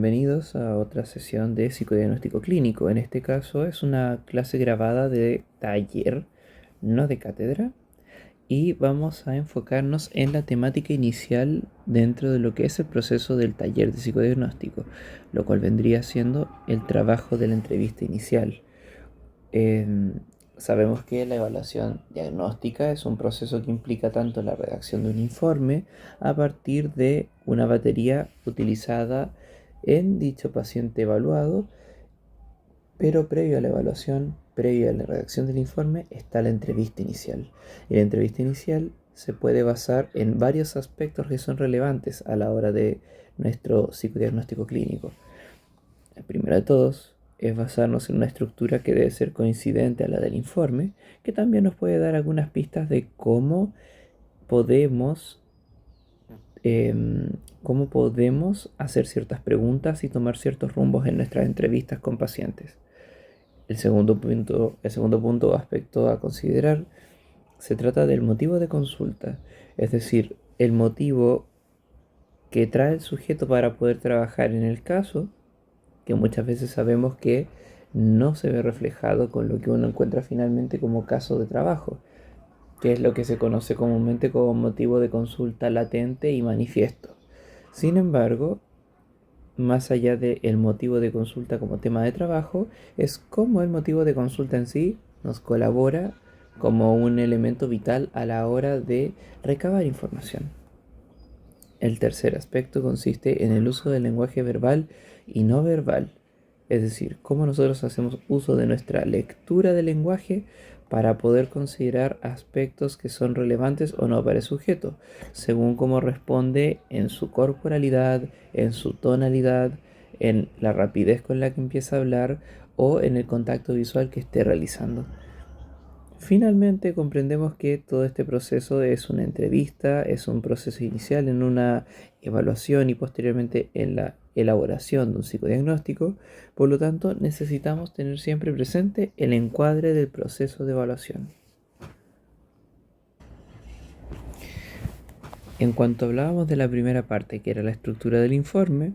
bienvenidos a otra sesión de psicodiagnóstico clínico. En este caso es una clase grabada de taller, no de cátedra, y vamos a enfocarnos en la temática inicial dentro de lo que es el proceso del taller de psicodiagnóstico, lo cual vendría siendo el trabajo de la entrevista inicial. Sabemos que la evaluación diagnóstica es un proceso que implica tanto la redacción de un informe a partir de una batería utilizada en dicho paciente evaluado, pero previo a la evaluación, previo a la redacción del informe, está la entrevista inicial. Y la entrevista inicial se puede basar en varios aspectos que son relevantes a la hora de nuestro psicodiagnóstico clínico. El primero de todos es basarnos en una estructura que debe ser coincidente a la del informe, que también nos puede dar algunas pistas de podemos, cómo podemos hacer ciertas preguntas y tomar ciertos rumbos en nuestras entrevistas con pacientes. El segundo punto o aspecto a considerar se trata del motivo de consulta, es decir, el motivo que trae el sujeto para poder trabajar en el caso, que muchas veces sabemos que no se ve reflejado con lo que uno encuentra finalmente como caso de trabajo, que es lo que se conoce comúnmente como motivo de consulta latente y manifiesto. Sin embargo, más allá del motivo de consulta como tema de trabajo, es cómo el motivo de consulta en sí nos colabora como un elemento vital a la hora de recabar información. El tercer aspecto consiste en el uso del lenguaje verbal y no verbal, es decir, cómo nosotros hacemos uso de nuestra lectura del lenguaje para poder considerar aspectos que son relevantes o no para el sujeto, según cómo responde en su corporalidad, en su tonalidad, en la rapidez con la que empieza a hablar o en el contacto visual que esté realizando. Finalmente comprendemos que todo este proceso es una entrevista, es un proceso inicial en una evaluación y posteriormente en la elaboración de un psicodiagnóstico. Por lo tanto, necesitamos tener siempre presente el encuadre del proceso de evaluación. En cuanto hablábamos de la primera parte, que era la estructura del informe,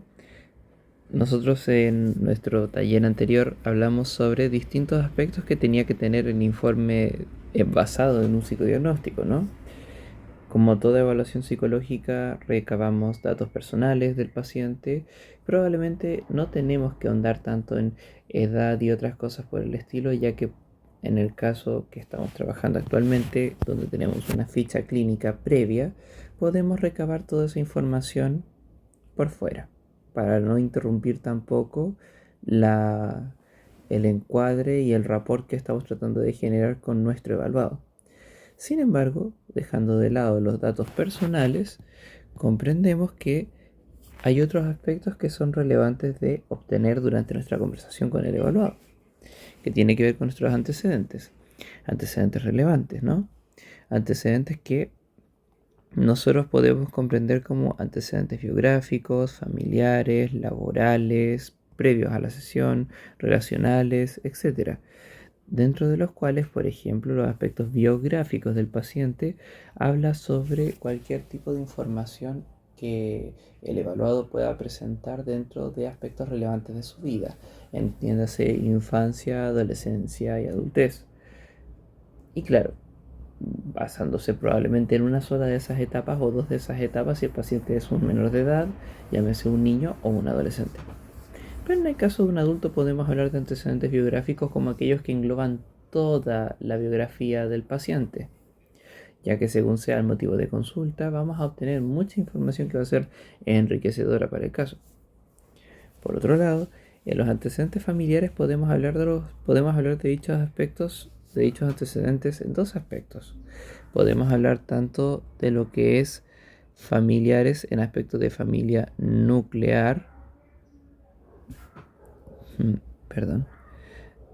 nosotros en nuestro taller anterior hablamos sobre distintos aspectos que tenía que tener el informe basado en un psicodiagnóstico, ¿no? Como toda evaluación psicológica, recabamos datos personales del paciente. Probablemente no tenemos que ahondar tanto en edad y otras cosas por el estilo, ya que en el caso que estamos trabajando actualmente, donde tenemos una ficha clínica previa, podemos recabar toda esa información por fuera, para no interrumpir tampoco el encuadre y el rapport que estamos tratando de generar con nuestro evaluado. Sin embargo, dejando de lado los datos personales, comprendemos que hay otros aspectos que son relevantes de obtener durante nuestra conversación con el evaluado, que tiene que ver con nuestros antecedentes relevantes, ¿no? Antecedentes que nosotros podemos comprender como antecedentes biográficos, familiares, laborales, previos a la sesión, relacionales, etc. Dentro de los cuales, por ejemplo, los aspectos biográficos del paciente habla sobre cualquier tipo de información que el evaluado pueda presentar dentro de aspectos relevantes de su vida, entiéndase infancia, adolescencia y adultez. Y claro, basándose probablemente en una sola de esas etapas o dos de esas etapas si el paciente es un menor de edad, llámese un niño o un adolescente. Pero en el caso de un adulto podemos hablar de antecedentes biográficos como aquellos que engloban toda la biografía del paciente, ya que según sea el motivo de consulta vamos a obtener mucha información que va a ser enriquecedora para el caso. Por otro lado, en los antecedentes familiares podemos hablar de dichos aspectos, de dichos antecedentes en dos aspectos. Podemos hablar tanto de lo que es familiares en aspectos de familia nuclear,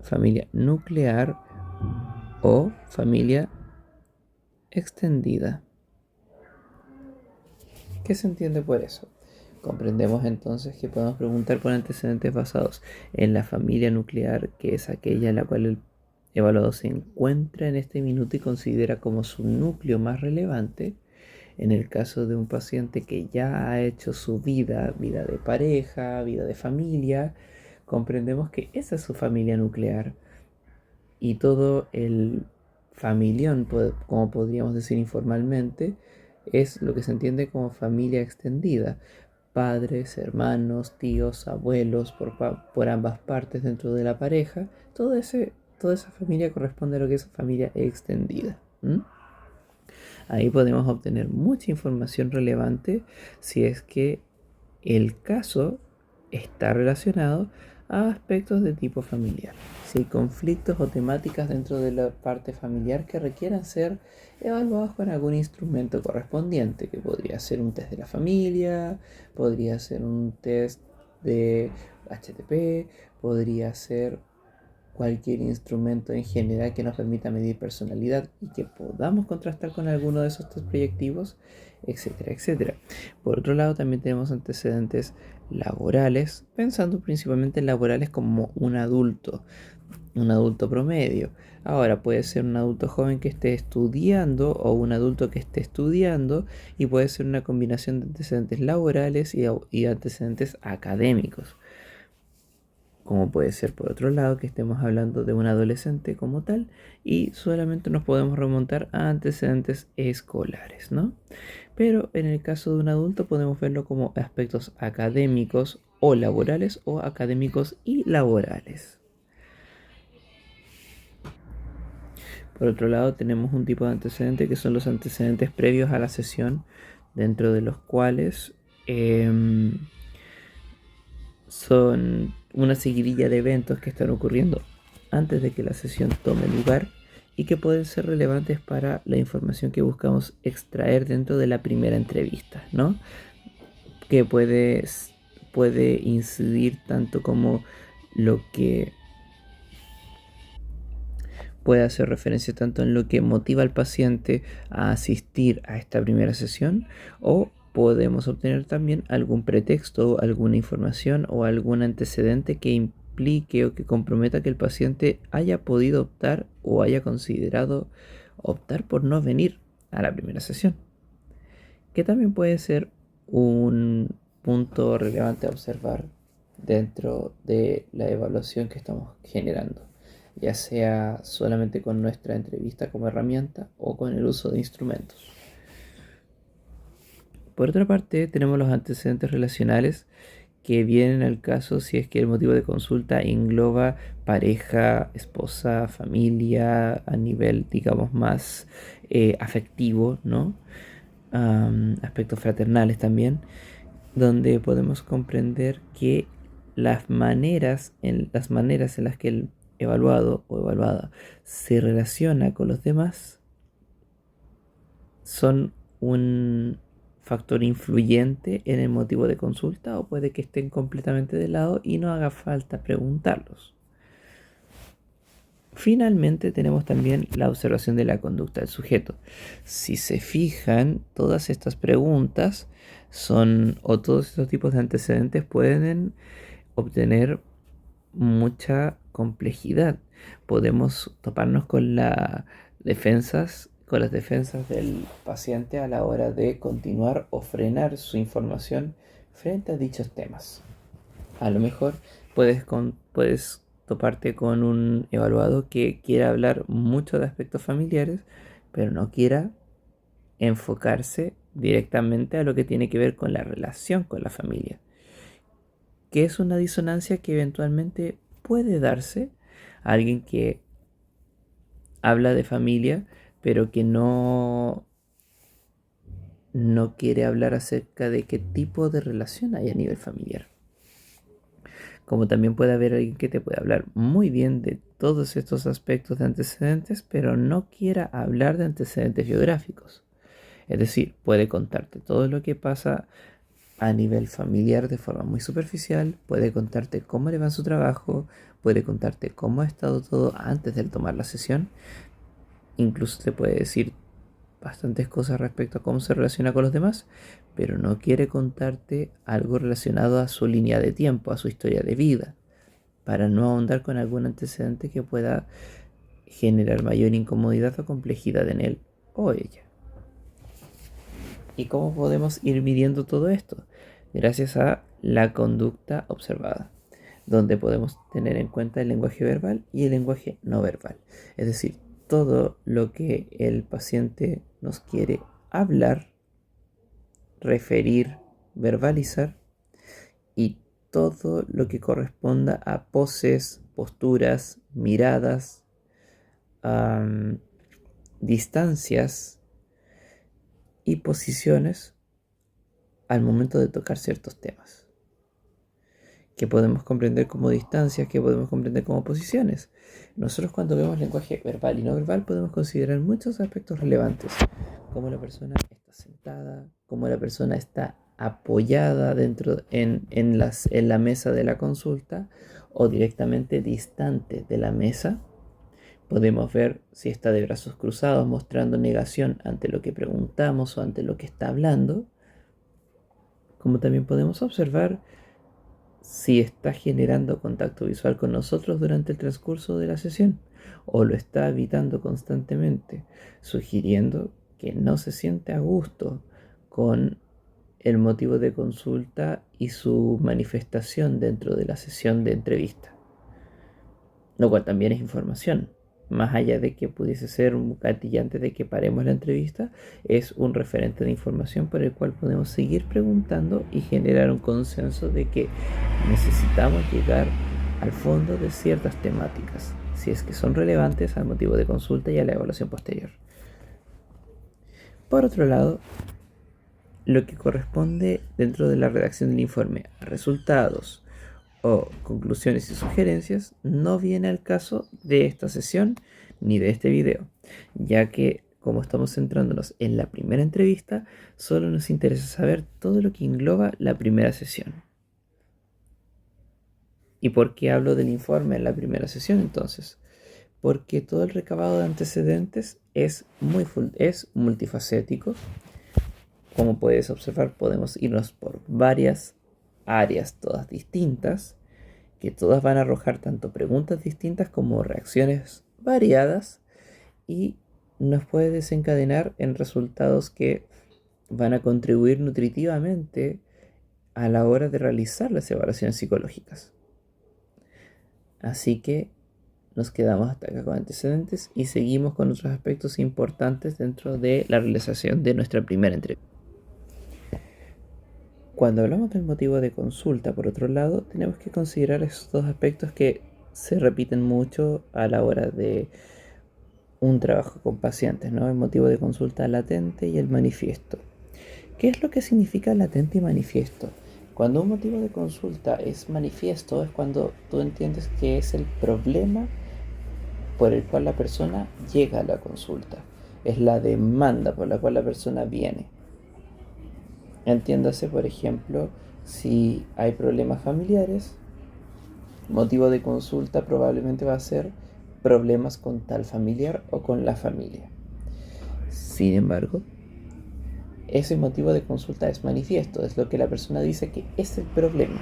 familia nuclear o familia extendida. ¿Qué se entiende por eso? Comprendemos entonces que podemos preguntar por antecedentes basados en la familia nuclear, que es aquella en la cual el evaluado se encuentra en este minuto y considera como su núcleo más relevante, En el caso de un paciente que ya ha hecho su vida, vida de pareja, vida de familia, comprendemos que esa es su familia nuclear y todo el familión, como podríamos decir informalmente, es lo que se entiende como familia extendida. Padres, hermanos, tíos, abuelos por ambas partes dentro de la pareja. Toda esa familia corresponde a lo que es familia extendida. Ahí podemos obtener mucha información relevante si es que el caso está relacionado a aspectos de tipo familiar. Si hay conflictos o temáticas dentro de la parte familiar que requieran ser evaluados con algún instrumento correspondiente, que podría ser un test de la familia, podría ser un test de HTP, podría ser cualquier instrumento en general que nos permita medir personalidad y que podamos contrastar con alguno de esos test proyectivos, etcétera, etcétera. Por otro lado, también tenemos antecedentes laborales, pensando principalmente en laborales como un adulto promedio. Ahora puede ser un adulto joven que esté estudiando o un adulto que esté estudiando y puede ser una combinación de antecedentes laborales y antecedentes académicos, como puede ser por otro lado que estemos hablando de un adolescente como tal y solamente nos podemos remontar a antecedentes escolares, ¿no? Pero en el caso de un adulto podemos verlo como aspectos académicos o laborales o académicos y laborales. Por otro lado tenemos un tipo de antecedente que son los antecedentes previos a la sesión, dentro de los cuales son una seguidilla de eventos que están ocurriendo antes de que la sesión tome lugar y que pueden ser relevantes para la información que buscamos extraer dentro de la primera entrevista, ¿no? Que puede incidir tanto como lo que puede hacer referencia tanto en lo que motiva al paciente a asistir a esta primera sesión, o podemos obtener también algún pretexto, alguna información o algún antecedente que implique o que comprometa que el paciente haya podido optar o haya considerado optar por no venir a la primera sesión, que también puede ser un punto relevante a observar dentro de la evaluación que estamos generando, ya sea solamente con nuestra entrevista como herramienta o con el uso de instrumentos. Por otra parte, tenemos los antecedentes relacionales que vienen al caso si es que el motivo de consulta engloba pareja, esposa, familia, a nivel, digamos, más afectivo, ¿no? Aspectos fraternales también, donde podemos comprender que las maneras en las que el evaluado o evaluada se relaciona con los demás son un factor influyente en el motivo de consulta, o puede que estén completamente de lado y no haga falta preguntarlos. Finalmente tenemos también la observación de la conducta del sujeto. Si se fijan, todas estas preguntas o todos estos tipos de antecedentes pueden obtener mucha complejidad. Podemos toparnos con las defensas del paciente a la hora de continuar o frenar su información frente a dichos temas. A lo mejor puedes toparte con un evaluado que quiera hablar mucho de aspectos familiares, pero no quiera enfocarse directamente a lo que tiene que ver con la relación con la familia, que es una disonancia que eventualmente puede darse a alguien que habla de familia, pero que no quiere hablar acerca de qué tipo de relación hay a nivel familiar. Como también puede haber alguien que te puede hablar muy bien de todos estos aspectos de antecedentes, pero no quiera hablar de antecedentes biográficos. Es decir, puede contarte todo lo que pasa a nivel familiar de forma muy superficial, puede contarte cómo le va en su trabajo, puede contarte cómo ha estado todo antes de tomar la sesión, incluso te puede decir bastantes cosas respecto a cómo se relaciona con los demás, pero no quiere contarte algo relacionado a su línea de tiempo, a su historia de vida, para no ahondar con algún antecedente que pueda generar mayor incomodidad o complejidad en él o ella. ¿Y cómo podemos ir midiendo todo esto? Gracias a la conducta observada, donde podemos tener en cuenta el lenguaje verbal y el lenguaje no verbal. Es decir, todo lo que el paciente nos quiere hablar, referir, verbalizar, y todo lo que corresponda a poses, posturas, miradas, distancias y posiciones al momento de tocar ciertos temas, que podemos comprender como distancias, que podemos comprender como posiciones. Nosotros cuando vemos lenguaje verbal y no verbal podemos considerar muchos aspectos relevantes, cómo la persona está sentada, cómo la persona está apoyada en la mesa de la consulta o directamente distante de la mesa. Podemos ver si está de brazos cruzados mostrando negación ante lo que preguntamos o ante lo que está hablando. Como también podemos observar si está generando contacto visual con nosotros durante el transcurso de la sesión o lo está evitando constantemente, sugiriendo que no se siente a gusto con el motivo de consulta y su manifestación dentro de la sesión de entrevista, lo cual también es información. Más allá de que pudiese ser un gatillante de que paremos la entrevista, es un referente de información por el cual podemos seguir preguntando y generar un consenso de que necesitamos llegar al fondo de ciertas temáticas, si es que son relevantes al motivo de consulta y a la evaluación posterior. Por otro lado, lo que corresponde dentro de la redacción del informe a resultados o conclusiones y sugerencias no viene al caso de esta sesión ni de este video, ya que como estamos centrándonos en la primera entrevista, solo nos interesa saber todo lo que engloba la primera sesión. ¿Y por qué hablo del informe en la primera sesión entonces? Porque todo el recabado de antecedentes es multifacético. Como puedes observar, podemos irnos por varias áreas, todas distintas, que todas van a arrojar tanto preguntas distintas como reacciones variadas y nos puede desencadenar en resultados que van a contribuir nutritivamente a la hora de realizar las evaluaciones psicológicas. Así que nos quedamos hasta acá con antecedentes y seguimos con otros aspectos importantes dentro de la realización de nuestra primera entrevista. Cuando hablamos del motivo de consulta, por otro lado, tenemos que considerar esos dos aspectos que se repiten mucho a la hora de un trabajo con pacientes, ¿no? El motivo de consulta latente y el manifiesto. ¿Qué es lo que significa latente y manifiesto? Cuando un motivo de consulta es manifiesto, es cuando tú entiendes que es el problema por el cual la persona llega a la consulta. Es la demanda por la cual la persona viene. Entiéndase, por ejemplo, si hay problemas familiares, motivo de consulta probablemente va a ser problemas con tal familiar o con la familia. Sin embargo, ese motivo de consulta es manifiesto, es lo que la persona dice que es el problema.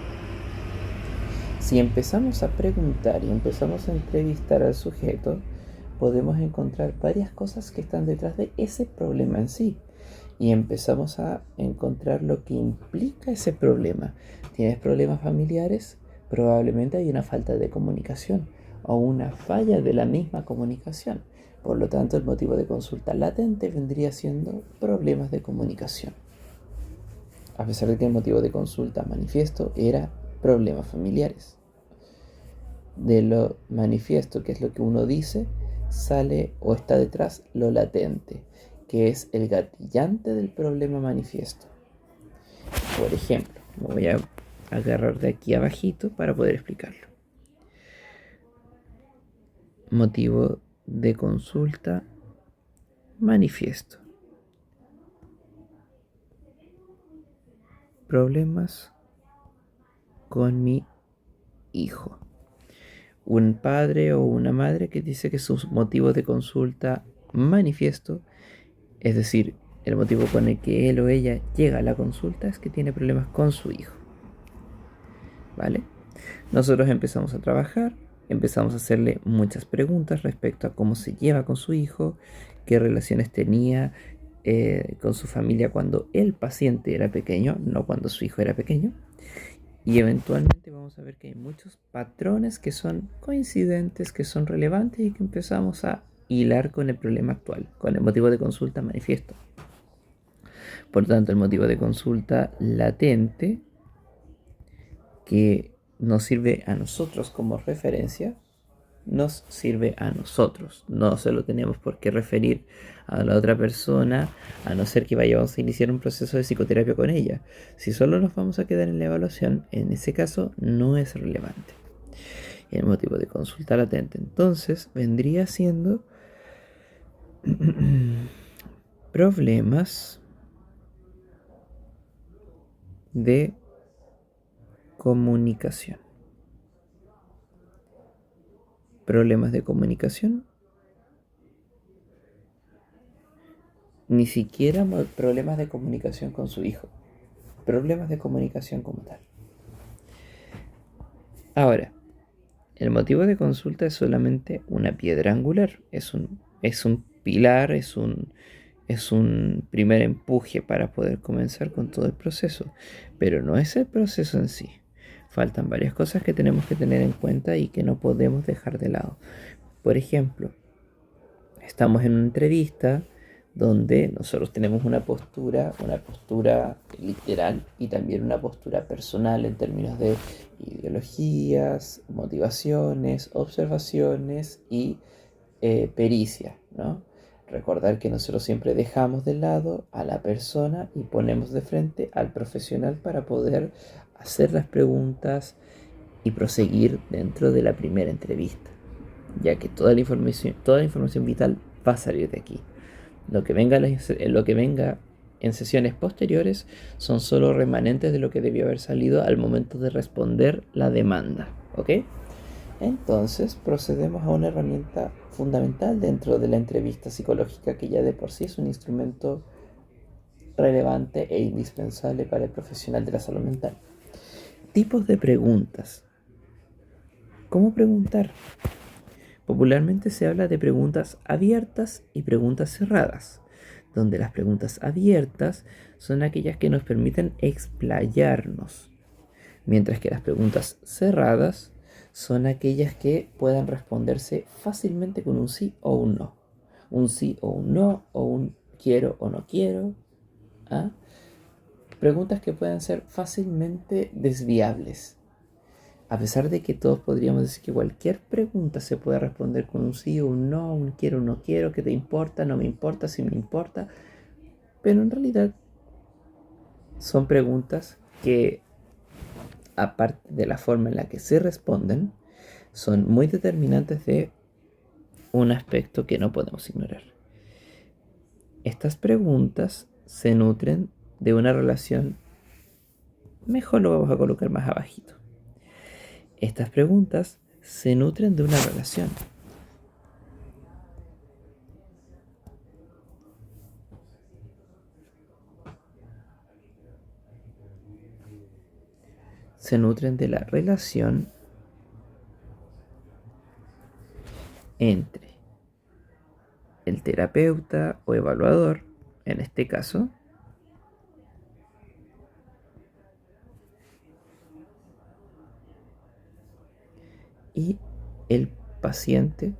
Si empezamos a preguntar y empezamos a entrevistar al sujeto, podemos encontrar varias cosas que están detrás de ese problema en sí. Y empezamos a encontrar lo que implica ese problema. ¿Tienes problemas familiares? Probablemente hay una falta de comunicación o una falla de la misma comunicación. Por lo tanto, el motivo de consulta latente vendría siendo problemas de comunicación. A pesar de que el motivo de consulta manifiesto era problemas familiares. De lo manifiesto, que es lo que uno dice, sale o está detrás lo latente, que es el gatillante del problema manifiesto. Por ejemplo, me voy a agarrar de aquí abajito para poder explicarlo. Motivo de consulta manifiesto. Problemas con mi hijo. Un padre o una madre que dice que su motivo de consulta manifiesto, es decir, el motivo con el que él o ella llega a la consulta, es que tiene problemas con su hijo. ¿Vale? Nosotros empezamos a trabajar, empezamos a hacerle muchas preguntas respecto a cómo se lleva con su hijo, qué relaciones tenía, con su familia cuando el paciente era pequeño, no cuando su hijo era pequeño. Y eventualmente vamos a ver que hay muchos patrones que son coincidentes, que son relevantes y que empezamos a hilar con el problema actual, con el motivo de consulta manifiesto. Por lo tanto, el motivo de consulta latente, que nos sirve a nosotros como referencia, nos sirve a nosotros. No se lo tenemos por qué referir a la otra persona, a no ser que vayamos a iniciar un proceso de psicoterapia con ella. Si solo nos vamos a quedar en la evaluación, en ese caso no es relevante. El motivo de consulta latente entonces vendría siendo problemas de comunicación. Problemas de comunicación, ni siquiera problemas de comunicación con su hijo, problemas de comunicación como tal. Ahora, el motivo de consulta es solamente una piedra angular, es un pilar, es un primer empuje para poder comenzar con todo el proceso, pero no es el proceso en sí. Faltan varias cosas que tenemos que tener en cuenta y que no podemos dejar de lado. Por ejemplo, estamos en una entrevista donde nosotros tenemos una postura literal y también una postura personal en términos de ideologías, motivaciones, observaciones y pericia, ¿no? Recordar que nosotros siempre dejamos de lado a la persona y ponemos de frente al profesional para poder hacer las preguntas y proseguir dentro de la primera entrevista, ya que toda la información vital va a salir de aquí. Lo que venga en sesiones posteriores son solo remanentes de lo que debió haber salido al momento de responder la demanda, ¿ok? Entonces procedemos a una herramienta fundamental dentro de la entrevista psicológica, que ya de por sí es un instrumento relevante e indispensable para el profesional de la salud mental. Tipos de preguntas. ¿Cómo preguntar? Popularmente se habla de preguntas abiertas y preguntas cerradas, donde las preguntas abiertas son aquellas que nos permiten explayarnos, mientras que las preguntas cerradas son aquellas que puedan responderse fácilmente con un sí o un no. Un sí o un no, o un quiero o no quiero. ¿Ah? Preguntas que pueden ser fácilmente desviables. A pesar de que todos podríamos decir que cualquier pregunta se puede responder con un sí o un no, un quiero o no quiero, que te importa, no me importa, si me importa. Pero en realidad son preguntas que, aparte de la forma en la que se responden, son muy determinantes de un aspecto que no podemos ignorar. Estas preguntas se nutren de una relación, mejor lo vamos a colocar más abajito. Estas preguntas se nutren de una relación. Se nutren de la relación entre el terapeuta o evaluador, en este caso, y el paciente,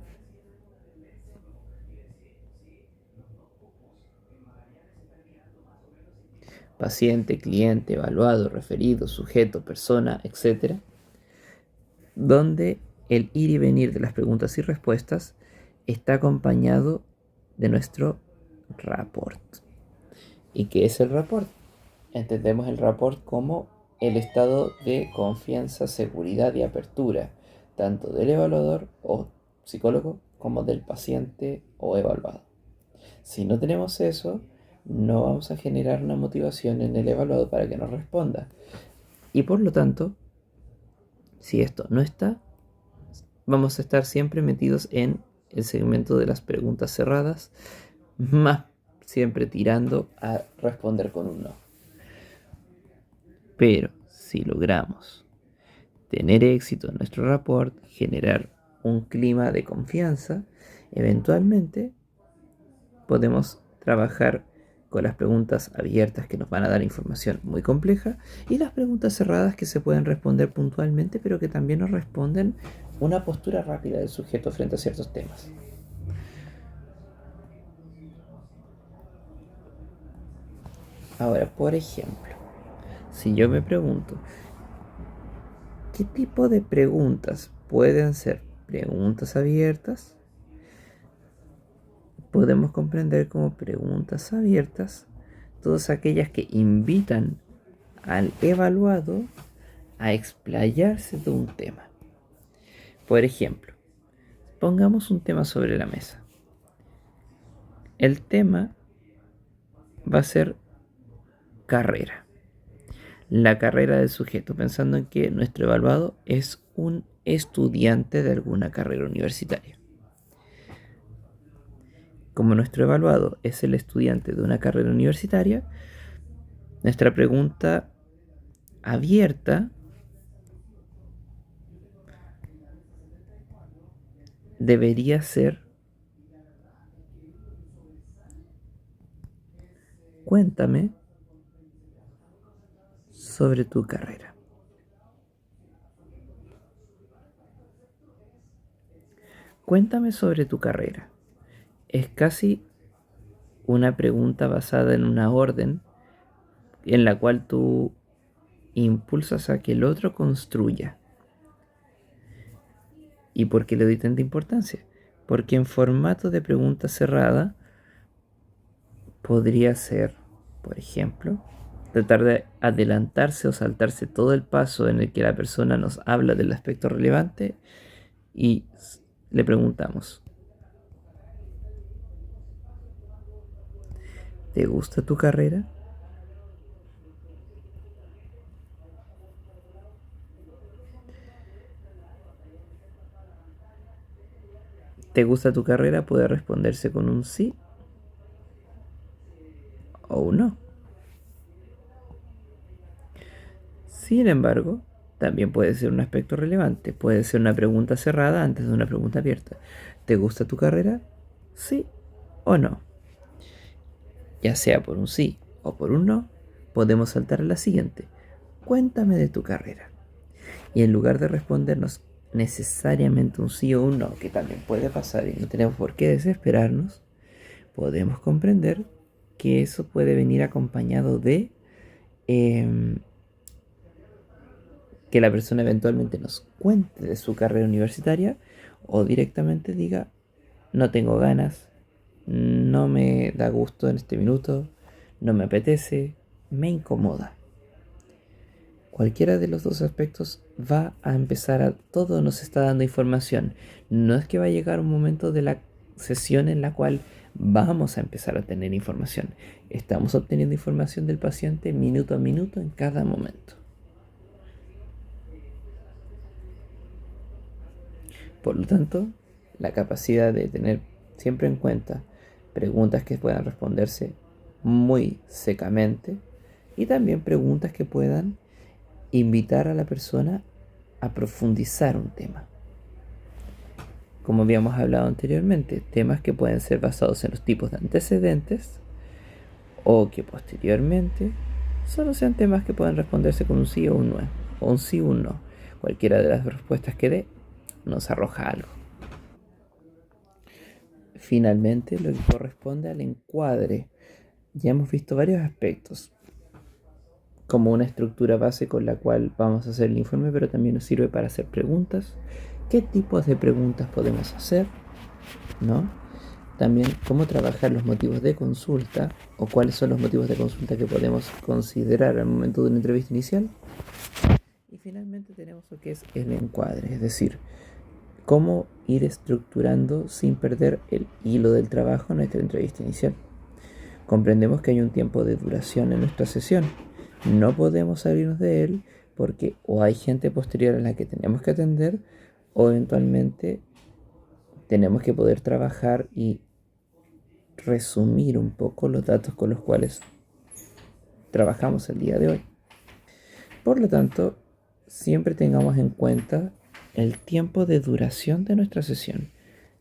cliente, evaluado, referido, sujeto, persona, etc., donde el ir y venir de las preguntas y respuestas está acompañado de nuestro rapport. ¿Y qué es el rapport? Entendemos el rapport como el estado de confianza, seguridad y apertura, tanto del evaluador o psicólogo como del paciente o evaluado. Si no tenemos eso, no vamos a generar una motivación en el evaluado para que nos responda. Y por lo tanto, si esto no está, vamos a estar siempre metidos en el segmento de las preguntas cerradas, más siempre tirando a responder con un no. Pero si logramos tener éxito en nuestro rapport, generar un clima de confianza, eventualmente podemos trabajar con las preguntas abiertas que nos van a dar información muy compleja y las preguntas cerradas que se pueden responder puntualmente, pero que también nos responden una postura rápida del sujeto frente a ciertos temas. Ahora, por ejemplo, si yo me pregunto, ¿qué tipo de preguntas pueden ser preguntas abiertas? Podemos comprender como preguntas abiertas todas aquellas que invitan al evaluado a explayarse de un tema. Por ejemplo, pongamos un tema sobre la mesa. El tema va a ser carrera. La carrera del sujeto, pensando en que nuestro evaluado es un estudiante de alguna carrera universitaria. Como nuestro evaluado es el estudiante de una carrera universitaria, nuestra pregunta abierta debería ser: cuéntame sobre tu carrera. Cuéntame sobre tu carrera. Es casi una pregunta basada en una orden en la cual tú impulsas a que el otro construya. ¿Y por qué le doy tanta importancia? Porque en formato de pregunta cerrada podría ser, por ejemplo, tratar de adelantarse o saltarse todo el paso en el que la persona nos habla del aspecto relevante y le preguntamos: ¿te gusta tu carrera? ¿Te gusta tu carrera? Puede responderse con un sí o un no. Sin embargo, también puede ser un aspecto relevante. Puede ser una pregunta cerrada antes de una pregunta abierta. ¿Te gusta tu carrera? Sí o no. Ya sea por un sí o por un no, podemos saltar a la siguiente. Cuéntame de tu carrera. Y en lugar de respondernos necesariamente un sí o un no, que también puede pasar y no tenemos por qué desesperarnos, podemos comprender que eso puede venir acompañado de que la persona eventualmente nos cuente de su carrera universitaria o directamente diga: no tengo ganas, no me da gusto en este minuto, no me apetece, me incomoda. Cualquiera de los dos aspectos va a empezar a... Todo nos está dando información. No es que va a llegar un momento de la sesión en la cual vamos a empezar a tener información. Estamos obteniendo información del paciente minuto a minuto en cada momento. Por lo tanto, la capacidad de tener siempre en cuenta preguntas que puedan responderse muy secamente y también preguntas que puedan invitar a la persona a profundizar un tema. Como habíamos hablado anteriormente, temas que pueden ser basados en los tipos de antecedentes o que posteriormente solo sean temas que puedan responderse con un sí o un no, o un sí o un no. Cualquiera de las respuestas que dé nos arroja algo. Finalmente, lo que corresponde al encuadre. Ya hemos visto varios aspectos, como una estructura base con la cual vamos a hacer el informe, pero también nos sirve para hacer preguntas. ¿Qué tipos de preguntas podemos hacer? ¿No? También cómo trabajar los motivos de consulta o cuáles son los motivos de consulta que podemos considerar al momento de una entrevista inicial. Y finalmente tenemos lo que es el encuadre, es decir, cómo ir estructurando sin perder el hilo del trabajo en nuestra entrevista inicial. Comprendemos que hay un tiempo de duración en nuestra sesión. No podemos salirnos de él porque o hay gente posterior a la que tenemos que atender o eventualmente tenemos que poder trabajar y resumir un poco los datos con los cuales trabajamos el día de hoy. Por lo tanto, siempre tengamos en cuenta el tiempo de duración de nuestra sesión,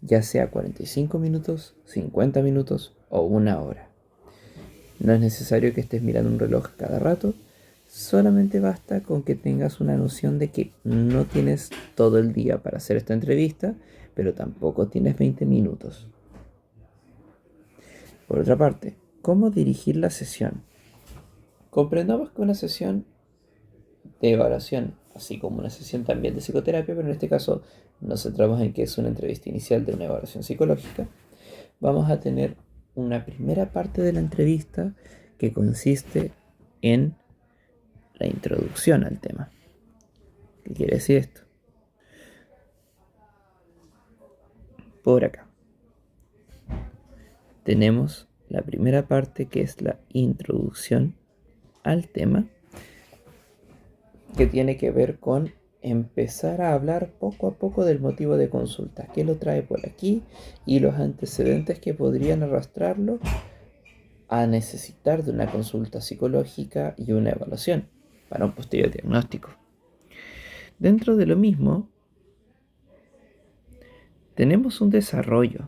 ya sea 45 minutos, 50 minutos o una hora. No es necesario que estés mirando un reloj cada rato, solamente basta con que tengas una noción de que no tienes todo el día para hacer esta entrevista, pero tampoco tienes 20 minutos. Por otra parte, ¿cómo dirigir la sesión? Comprendamos que una sesión de evaluación, así como una sesión también de psicoterapia, pero en este caso nos centramos en que es una entrevista inicial de una evaluación psicológica, vamos a tener una primera parte de la entrevista que consiste en la introducción al tema. ¿Qué quiere decir esto? Por acá tenemos la primera parte, que es la introducción al tema, que tiene que ver con empezar a hablar poco a poco del motivo de consulta, qué lo trae por aquí y los antecedentes que podrían arrastrarlo a necesitar de una consulta psicológica y una evaluación para un posterior diagnóstico. Dentro de lo mismo, tenemos un desarrollo,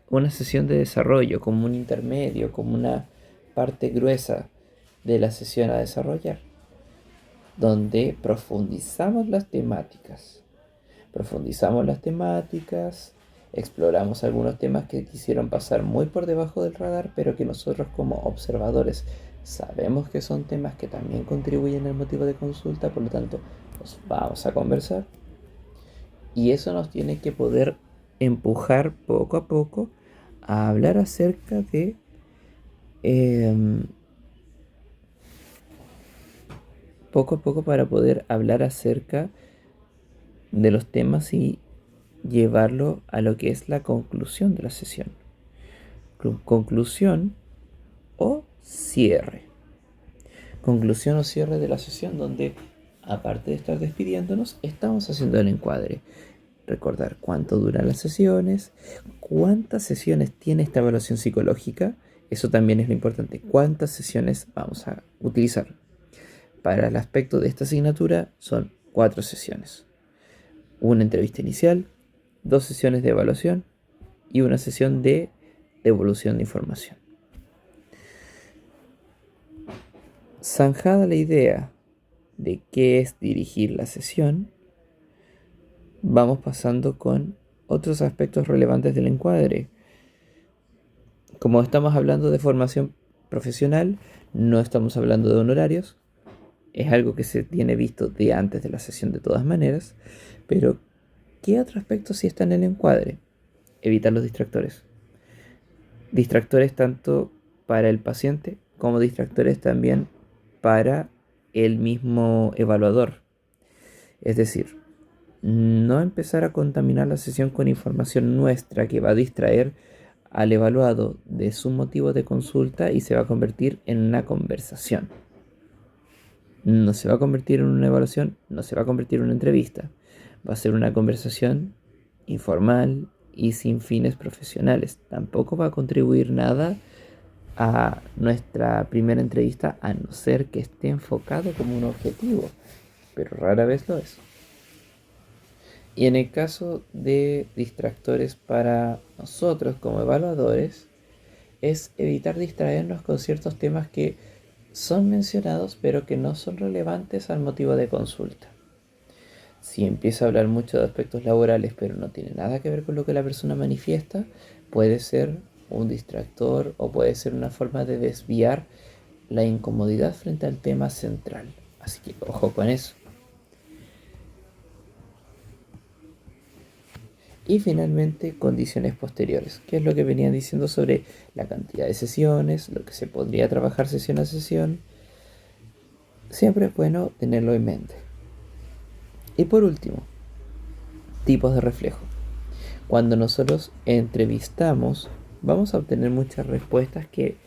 una sesión de desarrollo como un intermedio, como una parte gruesa de la sesión a desarrollar, donde profundizamos las temáticas. Exploramos algunos temas que quisieron pasar muy por debajo del radar, pero que nosotros como observadores sabemos que son temas que también contribuyen al motivo de consulta, por lo tanto, los vamos a conversar. Y eso nos tiene que poder empujar poco a poco a hablar acerca de poco a poco para poder hablar acerca de los temas y llevarlo a lo que es la conclusión de la sesión. Conclusión o cierre. Conclusión o cierre de la sesión, donde aparte de estar despidiéndonos, estamos haciendo el encuadre. Recordar cuánto duran las sesiones, cuántas sesiones tiene esta evaluación psicológica. Eso también es lo importante. ¿Cuántas sesiones vamos a utilizar? Para el aspecto de esta asignatura son 4 sesiones. Una entrevista inicial, 2 sesiones de evaluación y una sesión de devolución de información. Zanjada la idea de qué es dirigir la sesión, vamos pasando con otros aspectos relevantes del encuadre. Como estamos hablando de formación profesional, no estamos hablando de honorarios. Es algo que se tiene visto de antes de la sesión de todas maneras. Pero, ¿qué otro aspecto sí está en el encuadre? Evitar los distractores. Distractores tanto para el paciente como distractores también para el mismo evaluador. Es decir, no empezar a contaminar la sesión con información nuestra que va a distraer al evaluado de su motivo de consulta y se va a convertir en una conversación. No se va a convertir en una evaluación, no se va a convertir en una entrevista. Va a ser una conversación informal y sin fines profesionales. Tampoco va a contribuir nada a nuestra primera entrevista, a no ser que esté enfocado como un objetivo, pero rara vez lo es. Y en el caso de distractores para nosotros como evaluadores, es evitar distraernos con ciertos temas que son mencionados pero que no son relevantes al motivo de consulta. Si empieza a hablar mucho de aspectos laborales pero no tiene nada que ver con lo que la persona manifiesta, puede ser un distractor o puede ser una forma de desviar la incomodidad frente al tema central. Así que ojo con eso. Y finalmente, condiciones posteriores, que es lo que venía diciendo sobre la cantidad de sesiones, lo que se podría trabajar sesión a sesión. Siempre es bueno tenerlo en mente. Y por último, tipos de reflejo. Cuando nosotros entrevistamos, vamos a obtener muchas respuestas que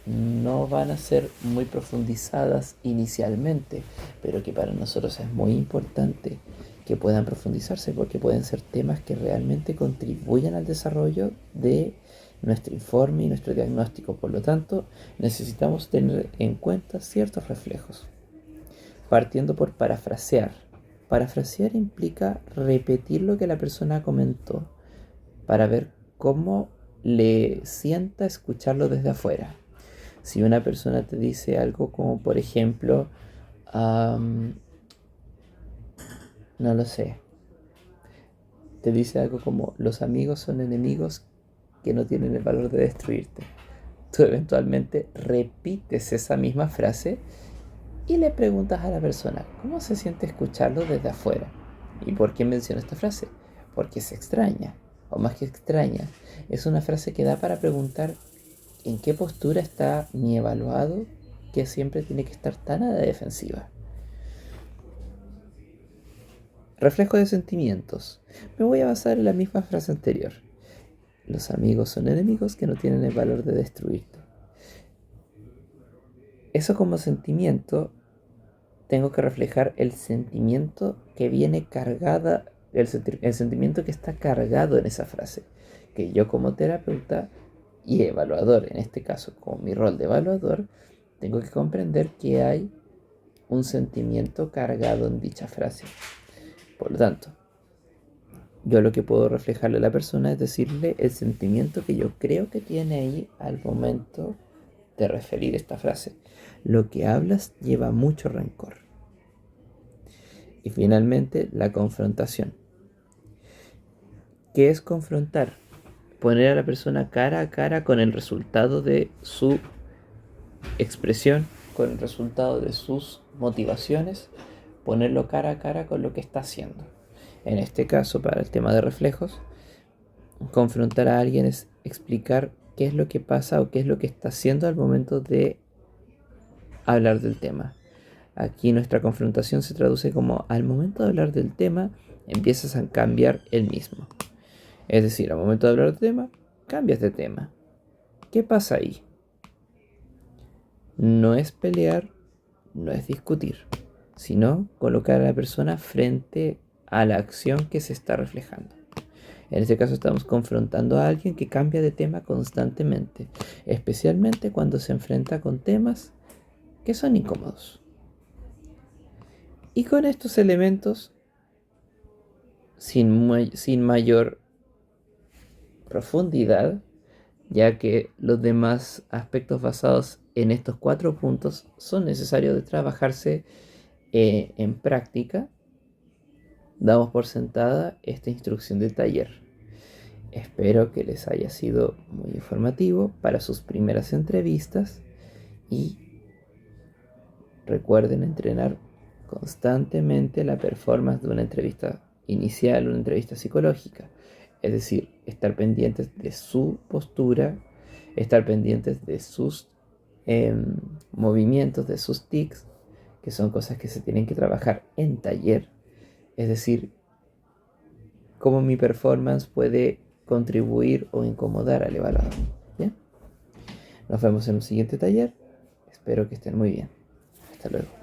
no van a ser muy profundizadas inicialmente, pero que para nosotros es muy importante que puedan profundizarse porque pueden ser temas que realmente contribuyan al desarrollo de nuestro informe y nuestro diagnóstico. Por lo tanto, necesitamos tener en cuenta ciertos reflejos. Partiendo por parafrasear. Parafrasear implica repetir lo que la persona comentó para ver cómo le sienta escucharlo desde afuera. Si una persona te dice algo como, por ejemplo, no lo sé, te dice algo como, los amigos son enemigos que no tienen el valor de destruirte. Tú eventualmente repites esa misma frase y le preguntas a la persona, ¿cómo se siente escucharlo desde afuera? ¿Y por qué menciona esta frase? Porque es extraña, o más que extraña, es una frase que da para preguntar en qué postura está mi evaluado, que siempre tiene que estar tan a la defensiva. Reflejo de sentimientos. Me voy a basar en la misma frase anterior. Los amigos son enemigos que no tienen el valor de destruirte. Eso como sentimiento, tengo que reflejar el sentimiento que viene cargada, el sentimiento que está cargado en esa frase. Que yo como terapeuta y evaluador, en este caso con mi rol de evaluador, tengo que comprender que hay un sentimiento cargado en dicha frase. Por lo tanto, yo lo que puedo reflejarle a la persona es decirle el sentimiento que yo creo que tiene ahí al momento de referir esta frase. Lo que hablas lleva mucho rencor. Y finalmente, la confrontación. ¿Qué es confrontar? Poner a la persona cara a cara con el resultado de su expresión, con el resultado de sus motivaciones, ponerlo cara a cara con lo que está haciendo. En este caso, para el tema de reflejos, confrontar a alguien es explicar qué es lo que pasa o qué es lo que está haciendo al momento de hablar del tema. Aquí nuestra confrontación se traduce como al momento de hablar del tema empiezas a cambiar el mismo. Es decir, al momento de hablar del tema, cambias de tema. ¿Qué pasa ahí? No es pelear, no es discutir, sino colocar a la persona frente a la acción que se está reflejando. En este caso estamos confrontando a alguien que cambia de tema constantemente, especialmente cuando se enfrenta con temas que son incómodos. Y con estos elementos, sin mayor profundidad, ya que los demás aspectos basados en estos 4 puntos son necesarios de trabajarse en práctica, damos por sentada esta instrucción de taller. Espero que les haya sido muy informativo para sus primeras entrevistas y recuerden entrenar constantemente la performance de una entrevista inicial, una entrevista psicológica. Es decir, estar pendientes de su postura, estar pendientes de sus movimientos, de sus tics, que son cosas que se tienen que trabajar en taller. Es decir, cómo mi performance puede contribuir o incomodar al evaluador. ¿Bien? Nos vemos en un siguiente taller. Espero que estén muy bien. Hasta luego.